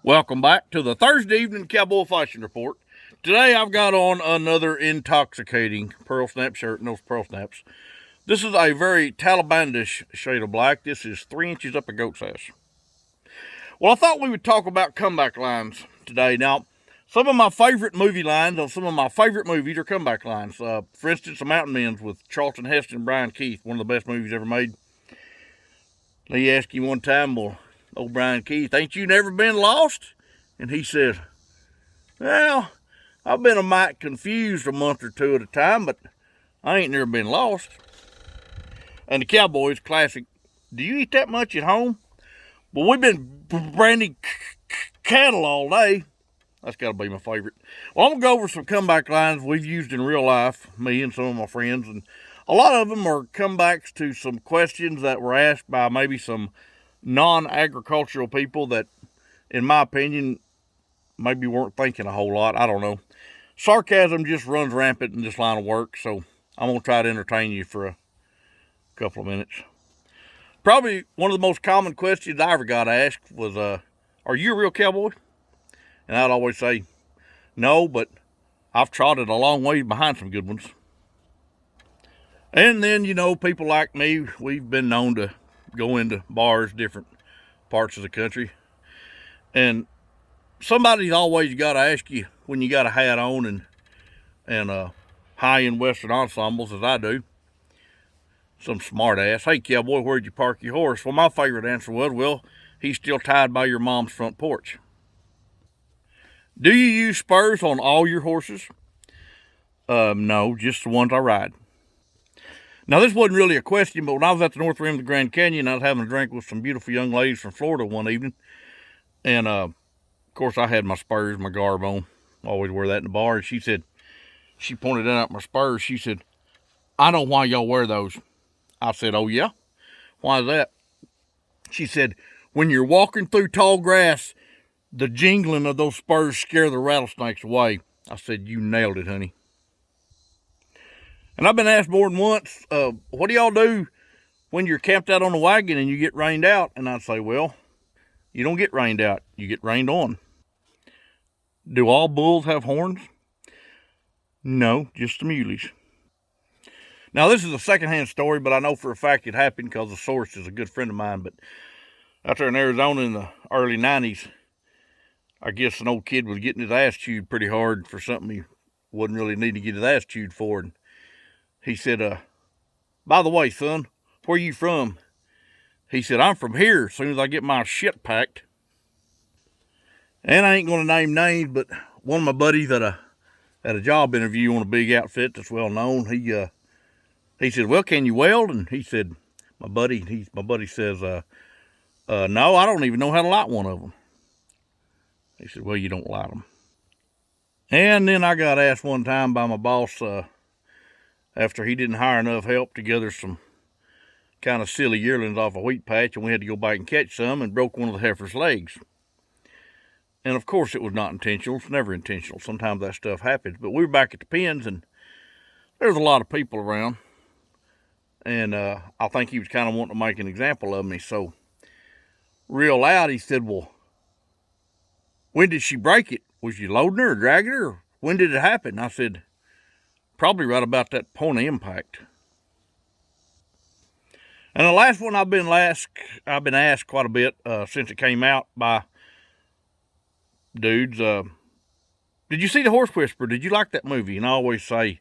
Welcome back to the Thursday Evening Cowboy Fashion Report. Today I've got on another intoxicating pearl snap shirt and those pearl snaps. This is a very Taliban-ish shade of black. This is 3 inches up a goat's ass. Well, I thought we would talk about comeback lines today. Now, some of my favorite movie lines on some of my favorite movies are comeback lines. For instance, The Mountain Men's with Charlton Heston and Brian Keith, one of the best movies ever made. He asked him one time, well, old Brian Keith, ain't you never been lost? And he said, well, I've been a mite confused a month or two at a time, but I ain't never been lost. And the Cowboys classic, do you eat that much at home? Well, we've been branding cattle all day. That's got to be my favorite. Well, I'm going to go over some comeback lines we've used in real life, me and some of my friends. And a lot of them are comebacks to some questions that were asked by maybe some non-agricultural people that, in my opinion, maybe weren't thinking a whole lot. I don't know. Sarcasm just runs rampant in this line of work, so I'm going to try to entertain you for a couple of minutes. Probably one of the most common questions I ever got asked was, are you a real cowboy? And I'd always say, no, but I've trotted a long way behind some good ones. And then, you know, people like me, we've been known to go into bars, different parts of the country. And somebody's always got to ask you when you got a hat on and high-end Western ensembles, as I do. Some smart ass, hey, cowboy, where'd you park your horse? Well, my favorite answer was, well, he's still tied by your mom's front porch. Do you use spurs on all your horses? No, just the ones I ride. Now, this wasn't really a question, but when I was at the north rim of the Grand Canyon, I was having a drink with some beautiful young ladies from Florida one evening. And, of course, I had my spurs, my garb on. I always wear that in the bar. And she pointed out my spurs. She said, I know why y'all wear those. I said, oh, yeah? Why is that? She said, when you're walking through tall grass, the jingling of those spurs scare the rattlesnakes away. I said, you nailed it, honey. And I've been asked more than once, what do y'all do when you're camped out on a wagon and you get rained out? And I'd say, well, you don't get rained out, you get rained on. Do all bulls have horns? No, just the muleys. Now, this is a secondhand story, but I know for a fact it happened because the source is a good friend of mine. But out there in Arizona in the early 90s, I guess an old kid was getting his ass chewed pretty hard for something he wouldn't really need to get his ass chewed for. And he said, by the way, son, where you from? He said, I'm from here as soon as I get my shit packed. And I ain't going to name names, but one of my buddies at a job interview on a big outfit that's well known, he said, well, can you weld? And he said, my buddy says, no, I don't even know how to light one of them. He said, well, you don't light them. And then I got asked one time by my boss, after he didn't hire enough help to gather some kind of silly yearlings off a wheat patch, and we had to go back and catch some, and broke one of the heifer's legs. And of course it was not intentional. It's never intentional. Sometimes that stuff happens. But we were back at the pens, and there was a lot of people around. And I think he was kind of wanting to make an example of me. So real loud, he said, well, when did she break it? Was you loading her or dragging her? Or when did it happen? I said, probably right about that point of impact. And the last one I've been asked quite a bit since it came out by dudes. Did you see The Horse Whisperer? Did you like that movie? And I always say,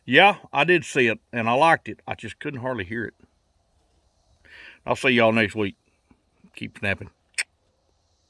yeah, I did see it, and I liked it. I just couldn't hardly hear it. I'll see y'all next week. Keep snapping.